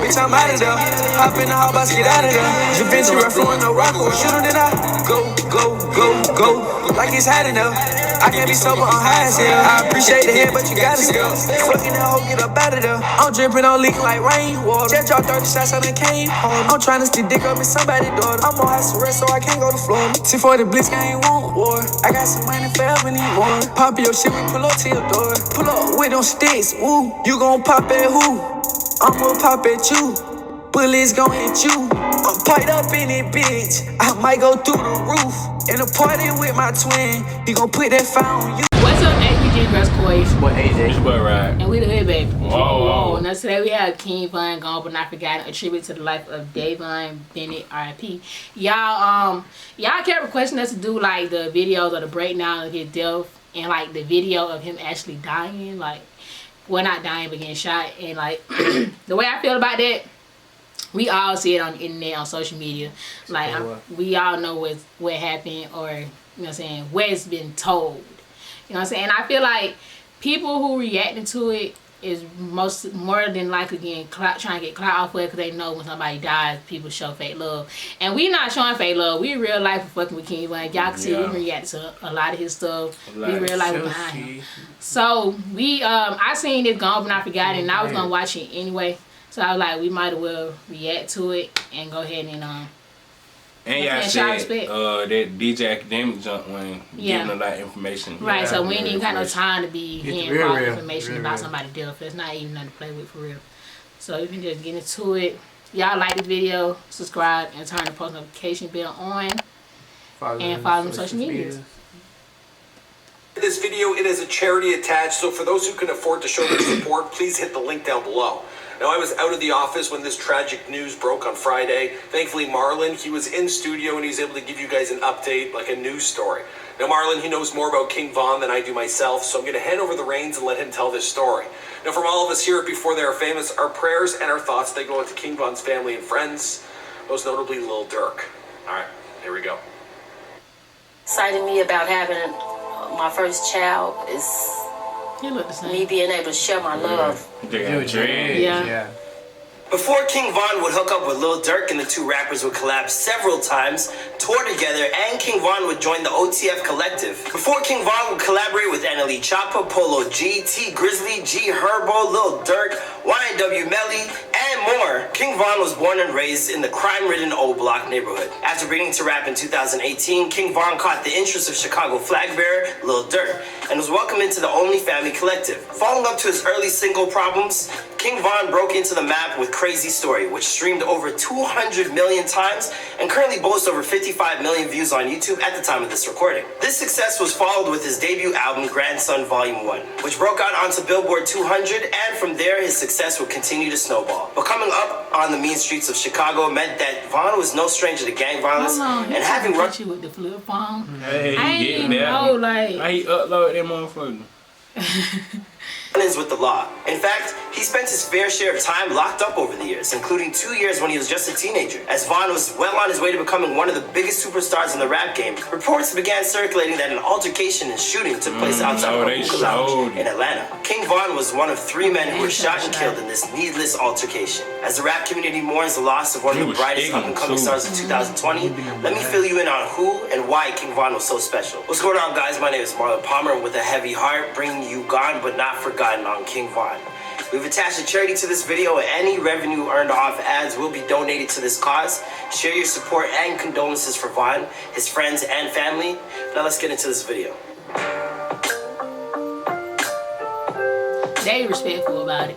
bitch, I'm out of there. Hop in the hot box, get out of there. Javinci referring no rock or shoot him, then I go. Like it's hot enough. I can't be sober on high as hell. I appreciate the head, but you gotta still. Fucking that hoe, get up out of there. I'm dripping on leak like rainwater. Just dropped 30 shots, I done came home. I'm trying to stick dick up in somebody's daughter. I'm on house arrest, so I can't go to Florida. T4 the Blitz gang won't war. I got some money forever need more. Pop your shit, we pull up to your door. Pull up with them sticks, woo. You gon' pop at who? I'ma pop at you. Bullets gon' hit you. I'm piped up in it, bitch. I might go through the roof. In a party with my twin, he gon' put that fire on you. What's up, APG Dress Boys? What AJ? It's what, right? And we the Hoodbabies. Whoa. Now today we have King Von Gone But Not Forgotten, a tribute to the life of Dayvon Bennett, R.I.P. Y'all kept requesting us to do like the videos or the breakdown of his death and like the video of him actually dying, like, well, not dying but getting shot. And like the way I feel about that, we all see it on the internet, on social media. Like, we all know what happened, or, you know what I'm saying, where it's been told. You know what I'm saying? And I feel like people who reacting to it is more than likely getting trying to get clout off of it because they know when somebody dies, people show fake love. And we not showing fake love. We in real life fucking with King Von. Y'all can see we react to a lot of his stuff. We real life behind him. So we I seen this Gone But Not Forgotten, and I was gonna watch it anyway. So I was like, we might as well react to it and go ahead and y'all said that DJ Academic jump when giving a lot of information. Right, so we ain't even got no time to be hearing raw information about somebody's death. It's not even nothing to play with for real. So you can just get into it. Y'all like this video, subscribe, and turn the post notification bell on. Follow them on social media. This video, it has a charity attached, so for those who can afford to show their support, please hit the link down below. Now, I was out of the office when this tragic news broke on Friday. Thankfully, Marlon, he was in studio and he's able to give you guys an update, like a news story. Now, Marlon, he knows more about King Von than I do myself, so I'm going to hand over the reins and let him tell this story. Now, from all of us here at Before They Are Famous, our prayers and our thoughts, they go out to King Von's family and friends, most notably Lil Durk. All right, here we go. Excited me about having my first child is me being able to share my love. Yeah. Before King Von would hook up with Lil Durk and the two rappers would collab several times, tour together, and King Von would join the OTF Collective. Before King Von would collaborate with NLE Choppa, Polo G, T Grizzly, G Herbo, Lil Durk, YNW Melly, and more, King Von was born and raised in the crime-ridden O Block neighborhood. After beginning to rap in 2018, King Von caught the interest of Chicago flag bearer Lil Durk and was welcomed into the Only Family Collective. Following up to his early single Problems, King Von broke into the map with Crazy Story, which streamed over 200 million times and currently boasts over 55 million views on YouTube at the time of this recording. This success was followed with his debut album, Grandson Volume 1, which broke out onto Billboard 200, and from there his success would continue to snowball. But coming up on the mean streets of Chicago meant that Von was no stranger to gang violence, and having run you with the flip phone. Hey, I he didn't know, like, how he upload that motherfucker. with the law. In fact, he spent his fair share of time locked up over the years, including 2 years when he was just a teenager. As Von was well on his way to becoming one of the biggest superstars in the rap game, reports began circulating that an altercation and shooting took place outside of a hookah lounge in Atlanta. King Von was one of 3 men who were shot and killed in this needless altercation. As the rap community mourns the loss of one of the brightest up-and-coming stars of 2020, let me fill you in on who and why King Von was so special. What's going on, guys? My name is Marlon Palmer with a heavy heart, bringing you Gone But Not Forgotten on King Von. We've attached a charity to this video, and any revenue earned off ads will be donated to this cause. Share your support and condolences for Von, his friends, and family. Now let's get into this video. They respectful about it.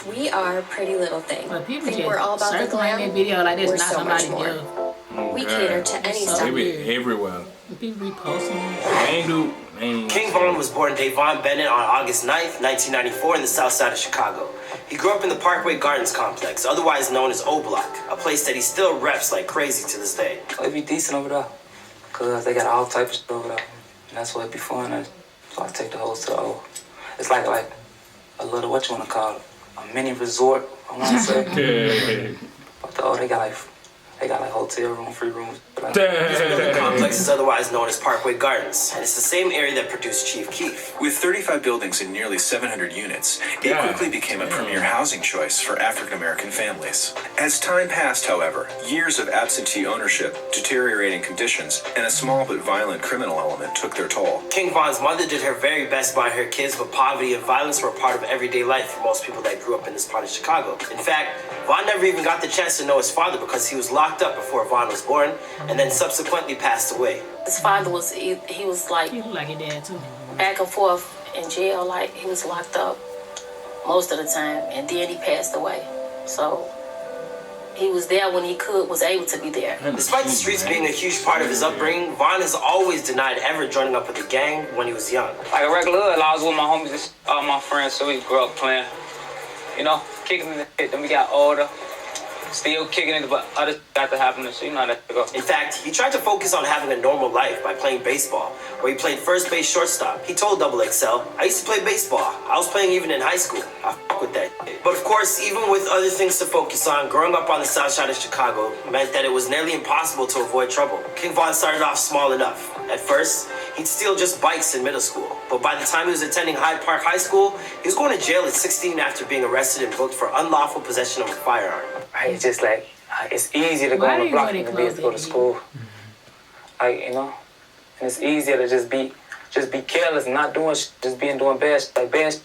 We are Pretty Little Thing. But people just we're all about the glam. that video like this, We're not so much somebody more. death. We cater to any So style. They be everywhere. People reposting it. King Von was born Dayvon Bennett on August 9th, 1994 in the south side of Chicago. He grew up in the Parkway Gardens complex, otherwise known as O Block, a place that he still reps like crazy to this day. It be decent over there, cause they got all type of shit over there, and that's what it be fun. So I take the hoes to the O. It's like a little, what you wanna call it, a mini resort, I wanna say. But the O, they got like hotel room, free rooms, The complex is otherwise known as Parkway Gardens, and it's the same area that produced Chief Keef. With 35 buildings and nearly 700 units, it quickly became a premier housing choice for African-American families. As time passed, however, years of absentee ownership, deteriorating conditions, and a small but violent criminal element took their toll. King Von's mother did her very best by her kids, but poverty and violence were a part of everyday life for most people that grew up in this part of Chicago. In fact, Von never even got the chance to know his father because he was locked up before Von was born and then subsequently passed away. His father was, he was like, He looked like your dad too. back and forth in jail, like he was locked up most of the time, and then he passed away. So he was there when he was able to be there. Despite the streets being a huge part of his upbringing, Von has always denied ever joining up with a gang when he was young. Like a regular hood, I was with my homies, all my friends, so we grew up playing, you know, kicking in the shit. Then we got older, still kicking it, but other shit got to happen, so you know how that go. In fact, he tried to focus on having a normal life by playing baseball, where he played first base shortstop. He told XXL, I used to play baseball. I was playing even in high school. I fuck with that shit. But of course, even with other things to focus on, growing up on the south side of Chicago meant that it was nearly impossible to avoid trouble. King Von started off small enough. At first, he'd steal just bikes in middle school. But by the time he was attending Hyde Park High School, he was going to jail at 16 after being arrested and booked for unlawful possession of a firearm. It's just like, it's easy to go on the block than it is to go to school. Like, you know, and it's easier to just be careless and not doing shit, just doing bad shit. Like bad shit,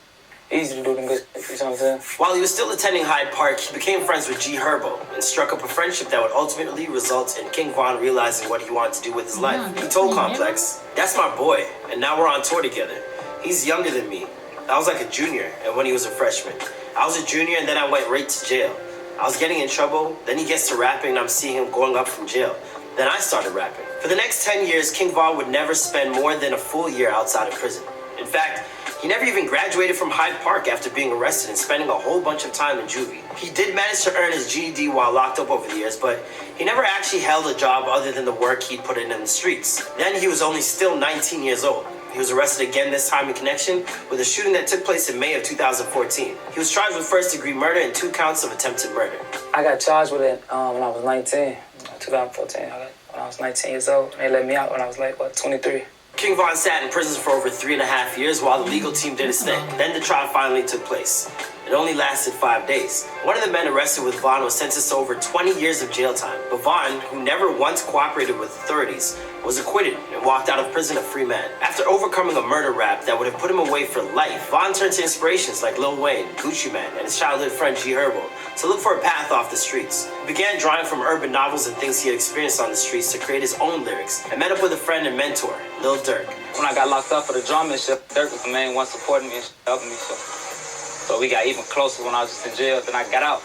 easy to do than good shit, you know what I'm saying? While he was still attending Hyde Park, he became friends with G Herbo and struck up a friendship that would ultimately result in King Von realizing what he wanted to do with his life. He told Complex, that's my boy, and now we're on tour together. He's younger than me. I was like a junior, and when he was a freshman. I was a junior, and then I went right to jail. I was getting in trouble, then he gets to rapping, and I'm seeing him going up from jail. Then I started rapping. For the next 10 years, King Von would never spend more than a full year outside of prison. In fact, he never even graduated from Hyde Park after being arrested and spending a whole bunch of time in juvie. He did manage to earn his GED while locked up over the years, but he never actually held a job other than the work he'd put in the streets. Then he was only still 19 years old. He was arrested again, this time in connection with a shooting that took place in May of 2014. He was charged with first-degree murder and 2 counts of attempted murder. I got charged with it when I was 19, 2014. When I was 19 years old. They let me out when I was like, 23. King Von sat in prison for over 3.5 years while the legal team did its thing. Then the trial finally took place. It only lasted 5 days. One of the men arrested with Von was sentenced to over 20 years of jail time. But Von, who never once cooperated with authorities, was acquitted and walked out of prison a free man. After overcoming a murder rap that would have put him away for life, Von turned to inspirations like Lil Wayne, Gucci Mane, and his childhood friend G Herbo to look for a path off the streets. He began drawing from urban novels and things he had experienced on the streets to create his own lyrics, and met up with a friend and mentor, Lil Durk. When I got locked up for the drum and shit, Durk was the main one supporting me and helping me. So we got even closer when I was just in jail. Then I got out.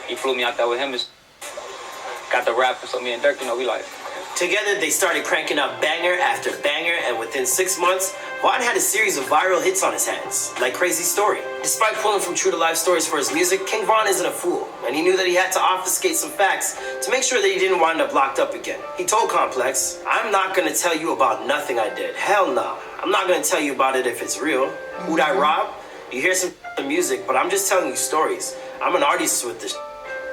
He flew me out there with him and got the rap. So me and Durk, you know, we like. Together, they started cranking out banger after banger, and within 6 months, Von had a series of viral hits on his hands, like Crazy Story. Despite pulling from true-to-life stories for his music, King Von isn't a fool, and he knew that he had to obfuscate some facts to make sure that he didn't wind up locked up again. He told Complex, I'm not gonna tell you about nothing I did. Hell no. I'm not gonna tell you about it if it's real. Who'd I rob? You hear some music, but I'm just telling you stories. I'm an artist with this.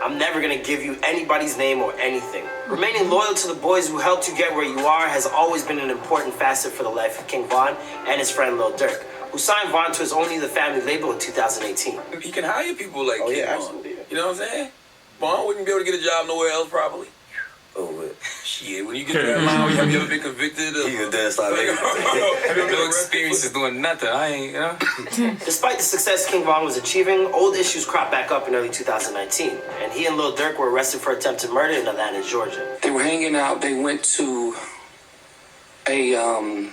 I'm never gonna give you anybody's name or anything. Remaining loyal to the boys who helped you get where you are has always been an important facet for the life of King Von and his friend Lil Durk, who signed Von to his Only the Family label in 2018. He can hire people like King Von. Absolutely. You know what I'm saying? Von wouldn't be able to get a job nowhere else probably. Oh, Shit, when you get to that line, have you ever been convicted of... he could dance like no experiences doing nothing. I ain't, you know? Despite the success King Von was achieving, old issues cropped back up in early 2019, and he and Lil Durk were arrested for attempted murder in Atlanta, Georgia. They were hanging out. They went to a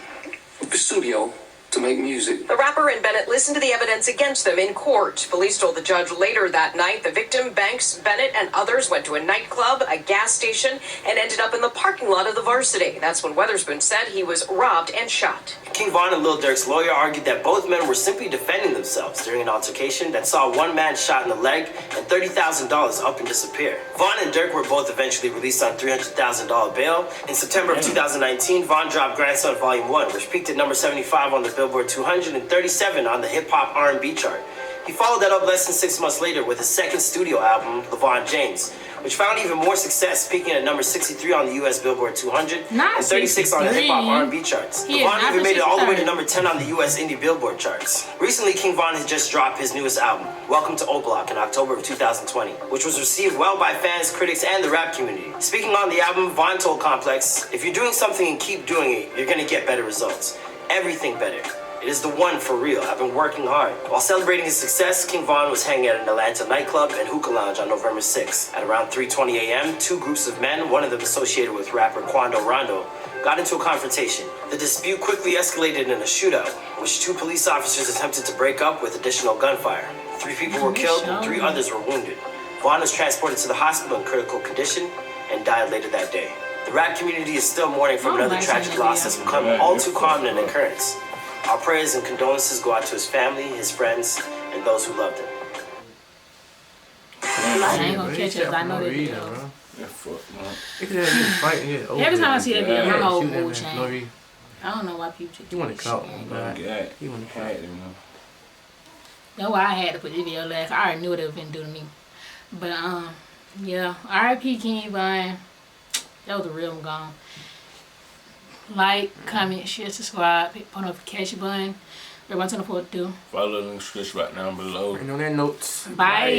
studio to make music. The rapper and Bennett listened to the evidence against them in court. Police told the judge later that night the victim, Banks, Bennett, and others went to a nightclub, a gas station, and ended up in the parking lot of the Varsity. That's when Weatherspoon said he was robbed and shot. King Von and Lil Durk's lawyer argued that both men were simply defending themselves during an altercation that saw one man shot in the leg and $30,000 up and disappear. Von and Durk were both eventually released on $300,000 bail. In September of 2019, Von dropped Grandson Volume 1, which peaked at number 75 on the Billboard 200 and 37 on the hip-hop R&B chart. He followed that up less than 6 months later with his second studio album, LeVon James, which found even more success, peaking at number 63 on the U.S. Billboard 200 Not and 36 on the hip-hop R&B charts. Von even made it all the way to number 10 on the U.S. Indie Billboard charts. Recently, King Von has just dropped his newest album, Welcome to O Block, in October of 2020, which was received well by fans, critics, and the rap community. Speaking on the album, Von told Complex, "If you're doing something and keep doing it, you're gonna get better results. Everything better. It is the one for real. I've been working hard." While celebrating his success, King Von was hanging at an Atlanta nightclub and hookah lounge on November 6th. At around 3:20 a.m., two groups of men, one of them associated with rapper Quando Rondo, got into a confrontation. The dispute quickly escalated in a shootout, which two police officers attempted to break up with additional gunfire. 3 people were killed and 3 others were wounded. Von was transported to the hospital in critical condition and died later that day. The rap community is still mourning from another tragic loss that's become all too common an occurrence. Our prayers and condolences go out to his family, his friends, and those who loved him. I ain't gonna catch it, I know that video. Every time I see that video, my whole mood change. I don't know why people just. You want to call him, You want to call him. That's why I had to put the video last. I already knew what it was gonna do to me. But yeah, R.I.P. King Von. That was a real one gone. Like, comment, share, subscribe, hit the notification button. Everyone's on the 4th do. Follow the description right down below. And on that notes. Bye.